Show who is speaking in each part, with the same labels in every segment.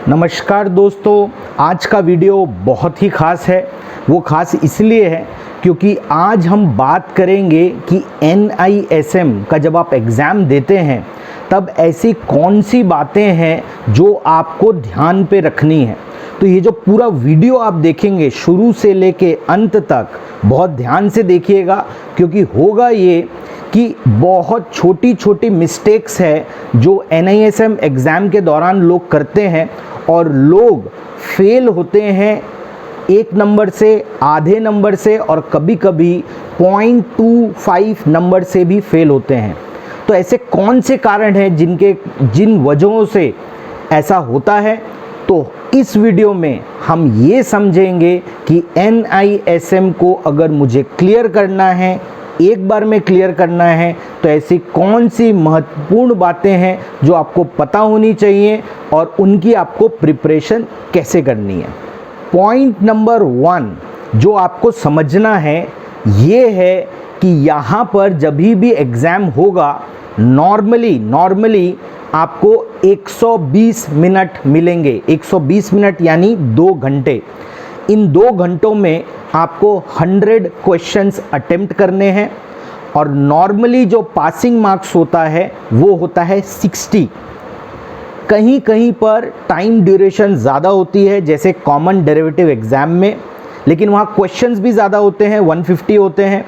Speaker 1: नमस्कार दोस्तों, आज का वीडियो बहुत ही ख़ास है। वो ख़ास इसलिए है क्योंकि आज हम बात करेंगे कि NISM का जब आप एग्ज़ाम देते हैं तब ऐसी कौन सी बातें हैं जो आपको ध्यान पे रखनी है। तो ये जो पूरा वीडियो आप देखेंगे शुरू से लेके अंत तक बहुत ध्यान से देखिएगा, क्योंकि होगा ये कि बहुत छोटी छोटी मिस्टेक्स है जो NISM एग्ज़ाम के दौरान लोग करते हैं और लोग फेल होते हैं 1 नंबर से, आधे नंबर से और कभी कभी 0.25 नंबर से भी फेल होते हैं। तो ऐसे कौन से कारण हैं जिन वजहों से ऐसा होता है, तो इस वीडियो में हम ये समझेंगे कि NISM को अगर मुझे क्लियर करना है, एक बार में क्लियर करना है, तो ऐसी कौन सी महत्वपूर्ण बातें हैं जो आपको पता होनी चाहिए और उनकी आपको प्रिपरेशन कैसे करनी है। पॉइंट नंबर 1 जो आपको समझना है ये है कि यहाँ पर जब भी एग्ज़ाम होगा नॉर्मली आपको 120 मिनट मिलेंगे। 120 मिनट यानी 2 घंटे। इन 2 घंटों में आपको 100 क्वेश्चंस अटेम्प्ट करने हैं और नॉर्मली जो पासिंग मार्क्स होता है वो होता है 60। कहीं कहीं पर टाइम ड्यूरेशन ज़्यादा होती है, जैसे कॉमन डेरिवेटिव एग्ज़ाम में, लेकिन वहाँ क्वेश्चंस भी ज़्यादा होते हैं, 150 होते हैं।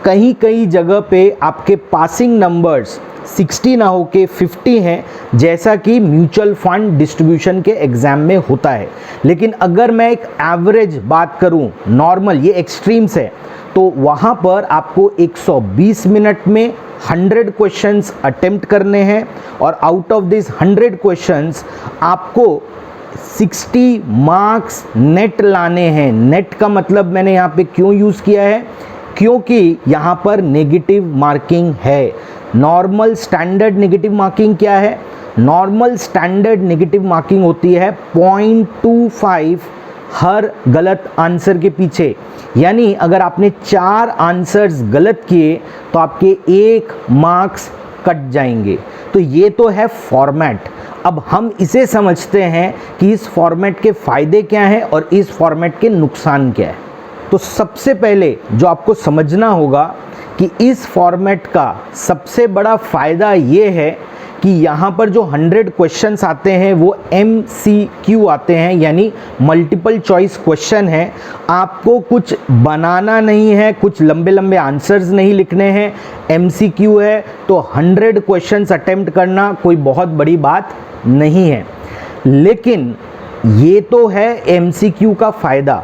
Speaker 1: कहीं कहीं जगह पे आपके पासिंग नंबर्स 60 ना हो के 50 हैं, जैसा कि म्यूचुअल फंड डिस्ट्रीब्यूशन के एग्ज़ाम में होता है। लेकिन अगर मैं एक एवरेज बात करूं, नॉर्मल, ये एक्सट्रीम्स है, तो वहाँ पर आपको 120 मिनट में 100 क्वेश्चंस अटेम्प्ट करने हैं और आउट ऑफ दिस 100 क्वेश्चंस आपको 60 मार्क्स नेट लाने हैं। नेट का मतलब मैंने यहाँ पे क्यों यूज़ किया है, क्योंकि यहाँ पर नेगेटिव मार्किंग है। नॉर्मल स्टैंडर्ड नेगेटिव मार्किंग क्या है? नॉर्मल स्टैंडर्ड नेगेटिव मार्किंग होती है 0.25 हर गलत आंसर के पीछे। यानी अगर आपने 4 आंसर्स गलत किए तो आपके 1 मार्क्स कट जाएंगे। तो ये तो है फॉर्मेट। अब हम इसे समझते हैं कि इस फॉर्मेट के फ़ायदे क्या हैं और इस फॉर्मेट के नुकसान क्या है। तो सबसे पहले जो आपको समझना होगा कि इस फॉर्मेट का सबसे बड़ा फ़ायदा ये है कि यहाँ पर जो 100 क्वेश्चंस आते हैं वो MCQ आते हैं, यानी मल्टीपल चॉइस क्वेश्चन है। आपको कुछ बनाना नहीं है, कुछ लंबे लंबे आंसर्स नहीं लिखने हैं। MCQ है तो 100 क्वेश्चंस अटेम्प्ट करना कोई बहुत बड़ी बात नहीं है। लेकिन ये तो है MCQ का फ़ायदा।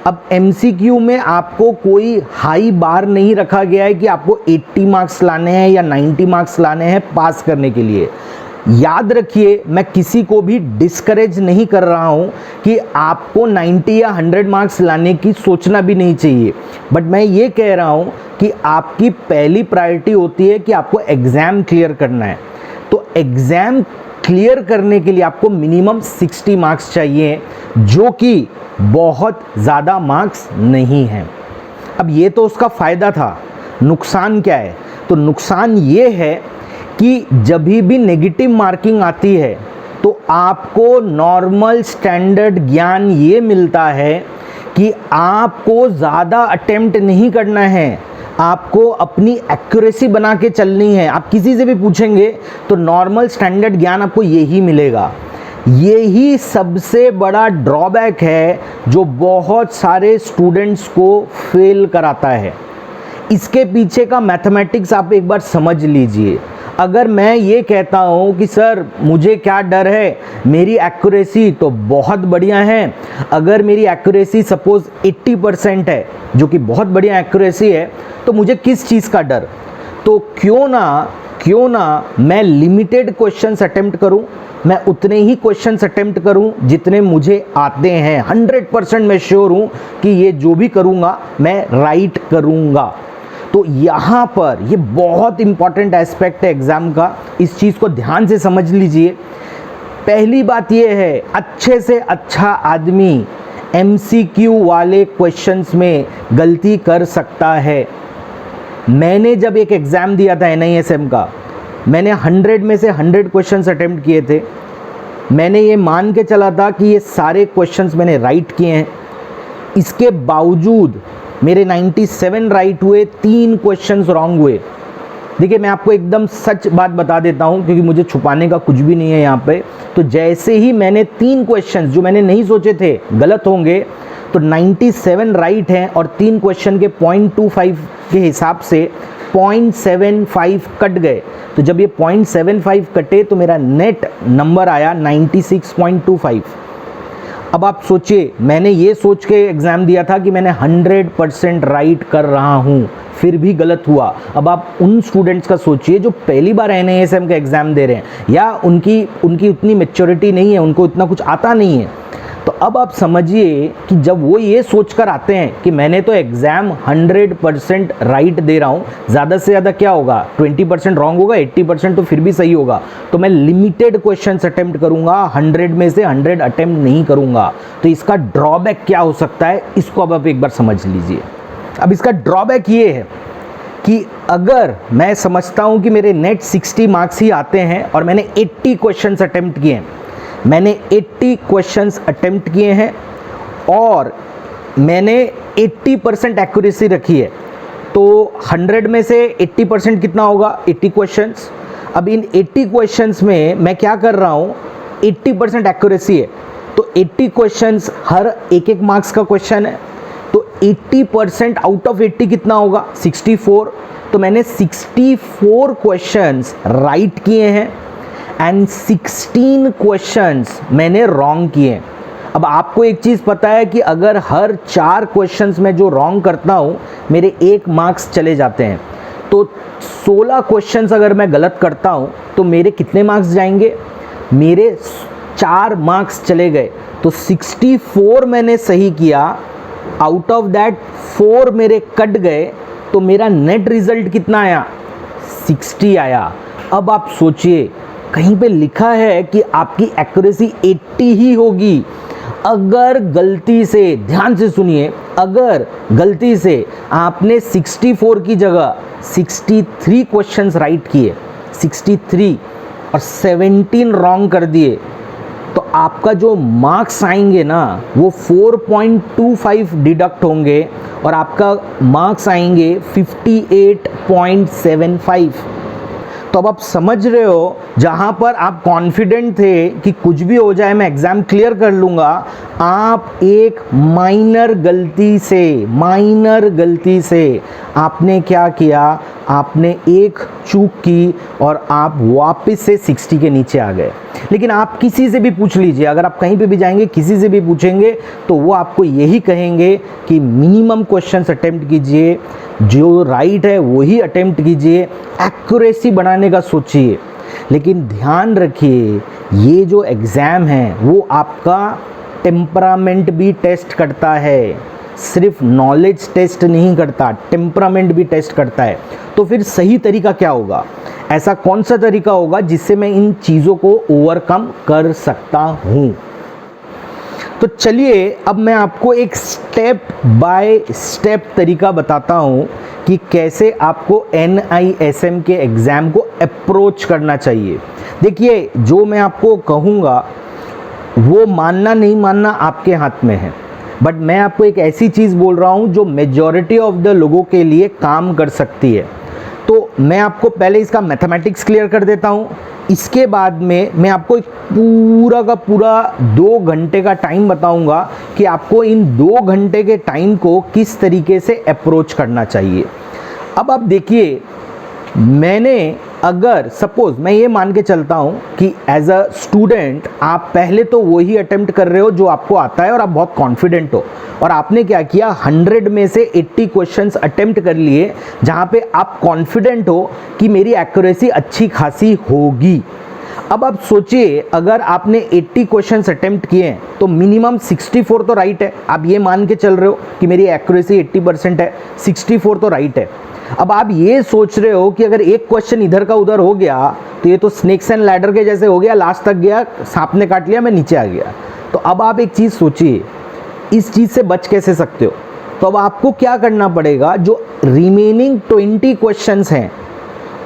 Speaker 1: अब MCQ में आपको कोई हाई बार नहीं रखा गया है कि आपको 80 मार्क्स लाने हैं या 90 मार्क्स लाने हैं पास करने के लिए। याद रखिए, मैं किसी को भी डिस्करेज नहीं कर रहा हूं कि आपको 90 या 100 मार्क्स लाने की सोचना भी नहीं चाहिए, बट मैं ये कह रहा हूं कि आपकी पहली प्रायोरिटी होती है कि आपको एग्ज़ाम क्लियर करना है। तो एग्ज़ाम क्लियर करने के लिए आपको मिनिमम 60 मार्क्स चाहिए, जो कि बहुत ज़्यादा मार्क्स नहीं हैं। अब ये तो उसका फ़ायदा था। नुकसान क्या है? तो नुकसान ये है कि जब भी नेगेटिव मार्किंग आती है तो आपको नॉर्मल स्टैंडर्ड ज्ञान ये मिलता है कि आपको ज़्यादा अटेम्प्ट नहीं करना है, आपको अपनी एक्यूरेसी बना के चलनी है। आप किसी से भी पूछेंगे तो नॉर्मल स्टैंडर्ड ज्ञान आपको यही मिलेगा। यही सबसे बड़ा ड्रॉबैक है जो बहुत सारे स्टूडेंट्स को फेल कराता है। इसके पीछे का मैथमेटिक्स आप एक बार समझ लीजिए। अगर मैं ये कहता हूँ कि सर मुझे क्या डर है, मेरी एक्यूरेसी तो बहुत बढ़िया है, अगर मेरी एक्यूरेसी सपोज़ 80% है, जो कि बहुत बढ़िया एक्यूरेसी है, तो मुझे किस चीज़ का डर? तो क्यों ना मैं लिमिटेड क्वेश्चंस अटेम्प्ट करूं, मैं उतने ही क्वेश्चंस अटेम्प्ट करूं जितने मुझे आते हैं। 100% मैं श्योर हूं कि ये जो भी करूंगा मैं राइट करूंगा। तो यहाँ पर ये बहुत इंपॉर्टेंट एस्पेक्ट है एग्ज़ाम का, इस चीज़ को ध्यान से समझ लीजिए। पहली बात ये है, अच्छे से अच्छा आदमी MCQ वाले क्वेश्चंस में गलती कर सकता है। मैंने जब एक एग्ज़ाम दिया था NISM का, मैंने 100 में से 100 क्वेश्चंस अटेम्प्ट किए थे। मैंने ये मान के चला था कि ये सारे क्वेश्चंस मैंने राइट किए हैं, इसके बावजूद मेरे 97 राइट हुए, 3 क्वेश्चंस रॉन्ग हुए। देखिए मैं आपको एकदम सच बात बता देता हूँ क्योंकि मुझे छुपाने का कुछ भी नहीं है यहाँ पे। तो जैसे ही मैंने 3 क्वेश्चंस जो मैंने नहीं सोचे थे गलत होंगे, तो 97 राइट हैं और 3 क्वेश्चन के 0.25 के हिसाब से 0.75 कट गए। तो जब ये 0.75 कटे तो मेरा नेट नंबर आया 96.25। अब आप सोचिए, मैंने ये सोच के एग्ज़ाम दिया था कि मैंने 100% राइट कर रहा हूँ, फिर भी गलत हुआ। अब आप उन स्टूडेंट्स का सोचिए जो पहली बार NISM का एग्ज़ाम दे रहे हैं या उनकी उतनी मैच्योरिटी नहीं है, उनको इतना कुछ आता नहीं है। तो अब आप समझिए कि जब वो ये सोच कर आते हैं कि मैंने तो एग्ज़ाम 100% राइट दे रहा हूँ, ज़्यादा से ज़्यादा क्या होगा, 20% रॉन्ग होगा, 80% तो फिर भी सही होगा, तो मैं लिमिटेड क्वेश्चंस अटेम्प्ट करूँगा, 100 में से 100 अटेम्प्ट नहीं करूँगा। तो इसका ड्रॉबैक क्या हो सकता है, इसको अब आप एक बार समझ लीजिए। अब इसका ड्रॉबैक ये है कि अगर मैं समझता हूँ कि मेरे नेट 60 मार्क्स ही आते हैं और मैंने 80 क्वेश्चंस अटेम्प्ट किए हैं, मैंने 80 क्वेश्चंस अटेम्प्ट किए हैं और मैंने 80% एक्यूरेसी रखी है, तो 100 में से 80% कितना होगा, 80 क्वेश्चंस। अब इन 80 क्वेश्चंस में मैं क्या कर रहा हूँ, 80% एक्यूरेसी है, तो 80 क्वेश्चंस हर एक मार्क्स का क्वेश्चन है, तो 80% आउट ऑफ 80 कितना होगा, 64। तो मैंने 64 क्वेश्चंस राइट किए हैं एंड 16 क्वेश्चंस मैंने रॉन्ग किए। अब आपको एक चीज़ पता है कि अगर हर 4 क्वेश्चंस में जो रॉन्ग करता हूँ मेरे 1 मार्क्स चले जाते हैं, तो 16 क्वेश्चंस अगर मैं गलत करता हूँ तो मेरे कितने मार्क्स जाएंगे, मेरे 4 मार्क्स चले गए। तो 64 मैंने सही किया, आउट ऑफ दैट 4 मेरे कट गए, तो मेरा नेट रिजल्ट कितना आया, 60 आया। अब आप सोचिए, कहीं पे लिखा है कि आपकी एक्यूरेसी 80 ही होगी। अगर गलती से, ध्यान से सुनिए, अगर गलती से आपने 64 की जगह 63 क्वेश्चंस राइट किए, 63 और 17 रॉन्ग कर दिए, तो आपका जो मार्क्स आएंगे ना वो 4.25 डिडक्ट होंगे और आपका मार्क्स आएंगे 58.75। तो अब आप समझ रहे हो, जहाँ पर आप कॉन्फिडेंट थे कि कुछ भी हो जाए मैं एग्ज़ाम क्लियर कर लूँगा, आप एक माइनर गलती से आपने क्या किया, आपने एक चूक की और आप वापस से 60 के नीचे आ गए। लेकिन आप किसी से भी पूछ लीजिए, अगर आप कहीं पे भी जाएंगे किसी से भी पूछेंगे तो वो आपको यही कहेंगे कि मिनिमम क्वेश्चंस अटेम्प्ट कीजिए, जो राइट है वही अटेम्प्ट कीजिए, एक्यूरेसी बढ़ाने का सोचिए। लेकिन ध्यान रखिए, ये जो एग्ज़ाम है वो आपका टेम्परामेंट भी टेस्ट करता है, सिर्फ नॉलेज टेस्ट नहीं करता, टेम्परामेंट भी टेस्ट करता है। तो फिर सही तरीका क्या होगा, ऐसा कौन सा तरीका होगा जिससे मैं इन चीज़ों को ओवरकम कर सकता हूँ। तो चलिए अब मैं आपको एक स्टेप बाय स्टेप तरीका बताता हूँ कि कैसे आपको NISM के एग्ज़ाम को अप्रोच करना चाहिए। देखिए, जो मैं आपको कहूँगा वो मानना नहीं मानना आपके हाथ में है, बट मैं आपको एक ऐसी चीज़ बोल रहा हूँ जो मेजॉरिटी ऑफ द लोगों के लिए काम कर सकती है। तो मैं आपको पहले इसका मैथमेटिक्स क्लियर कर देता हूँ, इसके बाद में मैं आपको एक पूरा का पूरा 2 घंटे का टाइम बताऊंगा कि आपको इन 2 घंटे के टाइम को किस तरीके से अप्रोच करना चाहिए। अब आप देखिए, मैंने अगर सपोज मैं ये मान के चलता हूँ कि एज अ स्टूडेंट आप पहले तो वही अटेम्प्ट कर रहे हो जो आपको आता है और आप बहुत कॉन्फिडेंट हो, और आपने क्या किया, 100 में से 80 क्वेश्चंस अटेम्प्ट कर लिए जहाँ पे आप कॉन्फिडेंट हो कि मेरी एक्यूरेसी अच्छी खासी होगी। अब आप सोचिए, अगर आपने 80 क्वेश्चंस अटेम्प्ट किए हैं तो मिनिमम 64 तो राइट है, आप ये मान के चल रहे हो कि मेरी एक्यूरेसी 80% है, 64 तो राइट है। अब आप ये सोच रहे हो कि अगर एक क्वेश्चन इधर का उधर हो गया तो ये तो स्नेक्स एंड लैडर के जैसे हो गया, लास्ट तक गया, सांप ने काट लिया, मैं नीचे आ गया। तो अब आप एक चीज़ सोचिए, इस चीज़ से बच कैसे सकते हो। तो अब आपको क्या करना पड़ेगा, जो रिमेनिंग 20 क्वेश्चंस हैं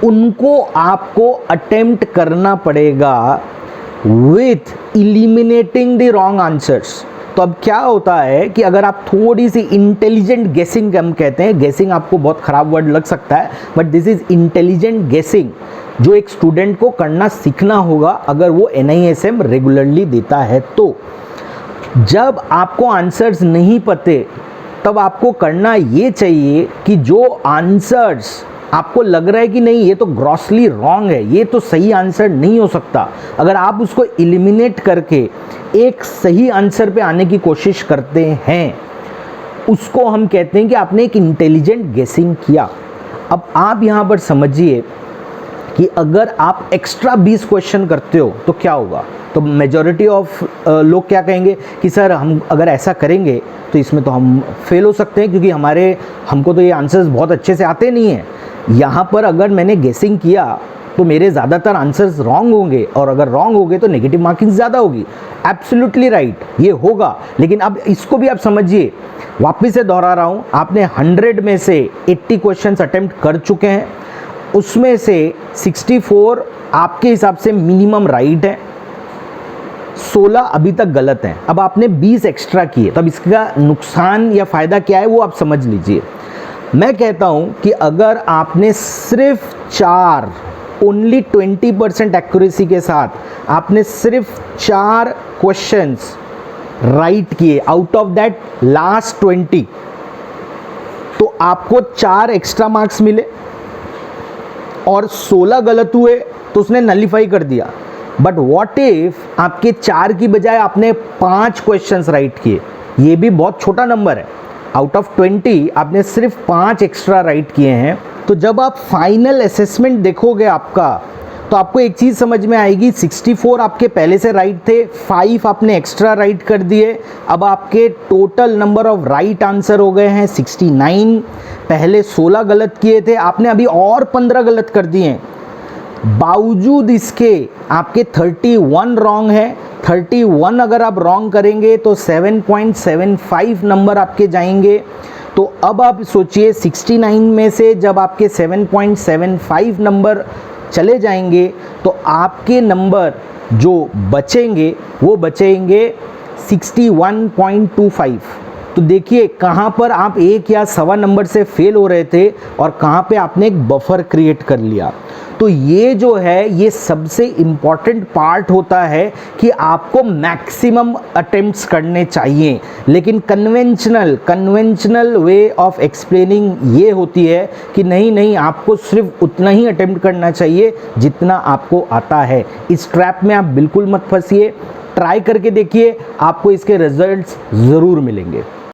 Speaker 1: उनको आपको अटेम्प्ट करना पड़ेगा with eliminating the wrong answers. तो अब क्या होता है कि अगर आप थोड़ी सी इंटेलिजेंट गेसिंग, हम कहते हैं गेसिंग, आपको बहुत खराब वर्ड लग सकता है बट दिस इज इंटेलिजेंट गेसिंग, जो एक स्टूडेंट को करना सीखना होगा अगर वो NISM रेगुलरली देता है। तो जब आपको आंसर्स नहीं पते तब आपको करना ये चाहिए कि जो आंसर्स आपको लग रहा है कि नहीं ये तो ग्रॉसली रॉन्ग है, ये तो सही आंसर नहीं हो सकता, अगर आप उसको एलिमिनेट करके एक सही आंसर पे आने की कोशिश करते हैं, उसको हम कहते हैं कि आपने एक इंटेलिजेंट गेसिंग किया। अब आप यहाँ पर समझिए कि अगर आप एक्स्ट्रा 20 क्वेश्चन करते हो तो क्या होगा। तो मेजॉरिटी ऑफ लोग क्या कहेंगे कि सर हम अगर ऐसा करेंगे तो इसमें तो हम फेल हो सकते हैं, क्योंकि हमको तो ये आंसर्स बहुत अच्छे से आते नहीं हैं। यहाँ पर अगर मैंने गेसिंग किया तो मेरे ज़्यादातर आंसर्स रॉन्ग होंगे, और अगर रॉन्ग होंगे तो नेगेटिव मार्किंग ज़्यादा होगी। एब्सोल्युटली राइट, ये होगा। लेकिन अब इसको भी आप समझिए, वापस से दोहरा रहा हूँ, आपने 100 में से 80 क्वेश्चंस अटेम्प्ट कर चुके हैं, उसमें से 64 आपके हिसाब से मिनिमम राइट है, 16 अभी तक गलत हैं। अब आपने 20 एक्स्ट्रा किए, तब इसका नुकसान या फ़ायदा क्या है वो आप समझ लीजिए। मैं कहता हूं कि अगर आपने सिर्फ 4, ओनली 20% एक्यूरेसी के साथ आपने सिर्फ 4 क्वेश्चंस राइट किए आउट ऑफ दैट लास्ट 20, तो आपको 4 एक्स्ट्रा मार्क्स मिले, और 16 गलत हुए तो उसने नलीफाई कर दिया। बट व्हाट इफ आपके 4 की बजाय आपने 5 क्वेश्चंस राइट किए, ये भी बहुत छोटा नंबर है, आउट ऑफ 20 आपने सिर्फ 5 एक्स्ट्रा राइट किए हैं। तो जब आप फाइनल असेसमेंट देखोगे आपका, तो आपको एक चीज़ समझ में आएगी, 64 आपके पहले से राइट थे, 5 आपने एक्स्ट्रा राइट कर दिए, अब आपके total number of right answer हो गए हैं 69। पहले 16 गलत किए थे, आपने अभी और 15 गलत कर दिए। बावजूद इसके आपके 31 रॉन्ग है। 31 अगर आप रॉन्ग करेंगे तो 7.75 नंबर आपके जाएंगे। तो अब आप सोचिए 69 में से जब आपके 7.75 नंबर चले जाएंगे तो आपके नंबर जो बचेंगे वो बचेंगे 61.25। तो देखिए कहाँ पर आप 1 या सवा नंबर से फेल हो रहे थे और कहाँ पे आपने एक बफर क्रिएट कर लिया। तो ये जो है ये सबसे इम्पॉर्टेंट पार्ट होता है कि आपको मैक्सिमम अटेम्प्ट्स करने चाहिए। लेकिन कन्वेंशनल वे ऑफ एक्सप्लेनिंग ये होती है कि नहीं आपको सिर्फ उतना ही अटेम्प्ट करना चाहिए जितना आपको आता है। इस ट्रैप में आप बिल्कुल मत फंसिए, ट्राई करके देखिए, आपको इसके रिजल्ट्स ज़रूर मिलेंगे।